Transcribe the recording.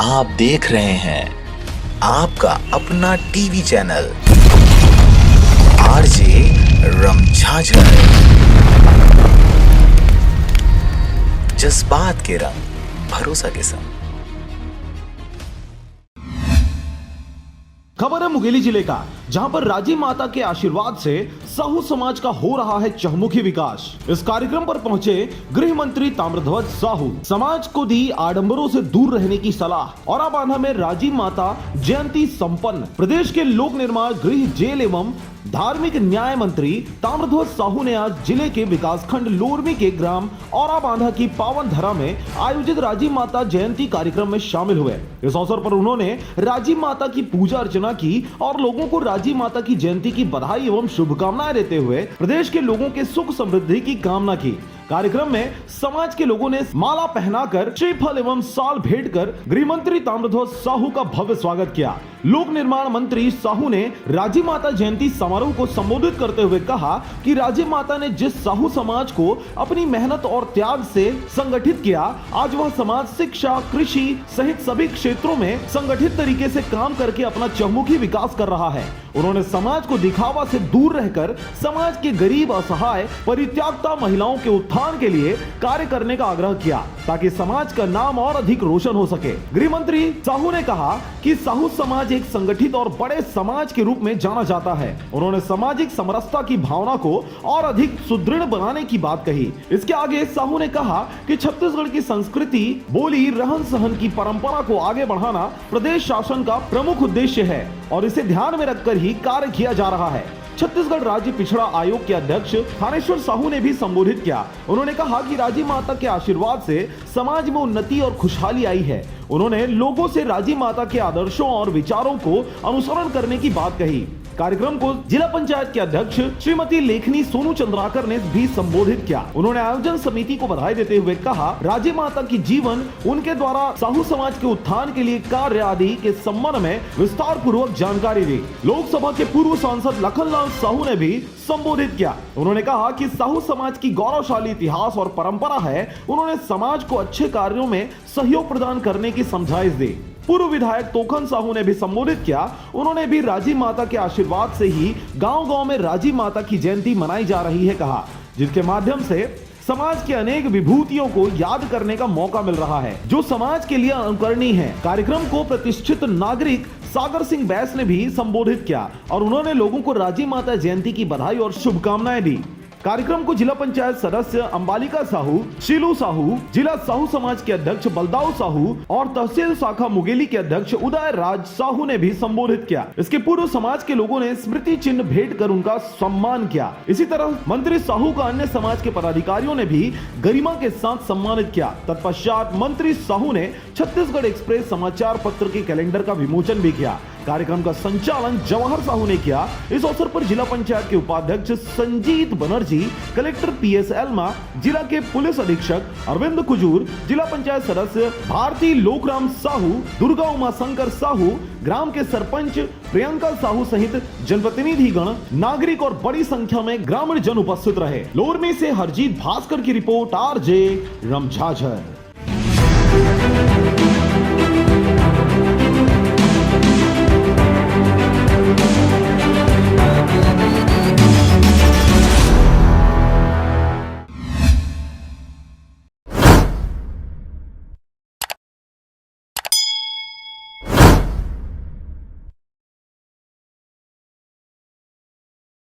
आप देख रहे हैं आपका अपना टीवी चैनल आरजे रमझाझर। जज्बात के रंग भरोसा के संग। खबर है मुंगेली जिले का, जहां पर राजी माता के आशीर्वाद से साहू समाज का हो रहा है चहुमुखी विकास। इस कार्यक्रम पर पहुंचे गृह मंत्री ताम्रध्वज साहू। समाज को दी आडंबरों से दूर रहने की सलाह। औराबांधा में राजी माता जयंती संपन्न। प्रदेश के लोक निर्माण, गृह, जेल एवं धार्मिक न्याय मंत्री ताम्रध्वज साहू ने आज जिले के विकासखंड लोरमी के ग्राम औराबांधा की पावन धरा में आयोजित राजी माता जयंती कार्यक्रम में शामिल हुए। इस अवसर पर उन्होंने राजी माता की पूजा अर्चना की और लोगों को राजी माता की जयंती की बधाई एवं शुभकामनाएं देते हुए प्रदेश के लोगों के सुख समृद्धि की कामना की। कार्यक्रम में समाज के लोगों ने माला पहनाकर श्रीफल एवं साल भेंट कर गृह मंत्री ताम्रध्वज साहू का भव्य स्वागत किया। लोक निर्माण मंत्री साहू ने राजी माता जयंती समारोह को संबोधित करते हुए कहा कि राजी माता ने जिस साहू समाज को अपनी मेहनत और त्याग से संगठित किया, आज वह समाज शिक्षा, कृषि सहित सभी क्षेत्रों में संगठित तरीके से काम करके अपना चहुमुखी विकास कर रहा है। उन्होंने समाज को दिखावा से दूर रहकर समाज के गरीब, असहाय, परित्यक्ता महिलाओं के उत्थान के लिए कार्य करने का आग्रह किया, ताकि समाज का नाम और अधिक रोशन हो सके। गृह मंत्री साहू ने कहा कि साहू समाज एक संगठित और बड़े समाज के रूप में जाना जाता है। उन्होंने सामाजिक समरसता की भावना को और अधिक सुदृढ़ बनाने की बात कही। इसके आगे साहू ने कहा कि छत्तीसगढ़ की संस्कृति, बोली, रहन सहन की परंपरा को आगे बढ़ाना प्रदेश शासन का प्रमुख उद्देश्य है और इसे ध्यान में रखकर ही कार्य किया जा रहा है। छत्तीसगढ़ राज्य पिछड़ा आयोग के अध्यक्ष थानेश्वर साहू ने भी संबोधित किया। उन्होंने कहा कि राजी माता के आशीर्वाद से समाज में उन्नति और खुशहाली आई है। उन्होंने लोगों से राजी माता के आदर्शों और विचारों को अनुसरण करने की बात कही। कार्यक्रम को जिला पंचायत के अध्यक्ष श्रीमती लेखनी सोनू चंद्राकर ने भी संबोधित किया। उन्होंने आयोजन समिति को बधाई देते हुए कहा, राजी माता की जीवन, उनके द्वारा साहू समाज के उत्थान के लिए कार्य आदि के संबंध में विस्तार पूर्वक जानकारी दी। लोकसभा के पूर्व सांसद लखनलाल साहू ने भी संबोधित किया। उन्होंने कहा कि साहू समाज की गौरवशाली इतिहास और परंपरा है। उन्होंने समाज को अच्छे कार्यों में सहयोग प्रदान करने की समझाइश दी। पूर्व विधायक तोखन साहू ने भी संबोधित किया। उन्होंने भी राजी माता के आशीर्वाद से ही गांव-गांव में राजी माता की जयंती मनाई जा रही है कहा, जिसके माध्यम से समाज के अनेक विभूतियों को याद करने का मौका मिल रहा है, जो समाज के लिए अनुकरणीय है। कार्यक्रम को प्रतिष्ठित नागरिक सागर सिंह बैस ने भी संबोधित किया और उन्होंने लोगों को राजी माता जयंती की बधाई और शुभकामनाएं दी। कार्यक्रम को जिला पंचायत सदस्य अंबालिका साहू, शीलू साहू, जिला साहू समाज के अध्यक्ष बलदाऊ साहू और तहसील शाखा मुंगेली के अध्यक्ष उदय राज साहू ने भी संबोधित किया। इसके पूर्व समाज के लोगों ने स्मृति चिन्ह भेंट कर उनका सम्मान किया। इसी तरह मंत्री साहू का अन्य समाज के पदाधिकारियों ने भी गरिमा के साथ सम्मानित किया। तत्पश्चात मंत्री साहू ने छत्तीसगढ़ एक्सप्रेस समाचार पत्र के कैलेंडर का विमोचन भी किया। कार्यक्रम का संचालन जवाहर साहू ने किया। इस अवसर पर जिला पंचायत के उपाध्यक्ष Sanjeet Banerjee, collector PS Elma, जिला के पुलिस अधीक्षक अरविंद कुजूर, जिला पंचायत सदस्य भारती लोकराम साहू, दुर्गा उमाशंकर साहू, ग्राम के सरपंच प्रियंका साहू सहित जनप्रतिनिधि गण, नागरिक और बड़ी संख्या में ग्रामीण जन उपस्थित रहे। लोरमी से हरजीत भास्कर की रिपोर्ट, आरजे रमझाझर।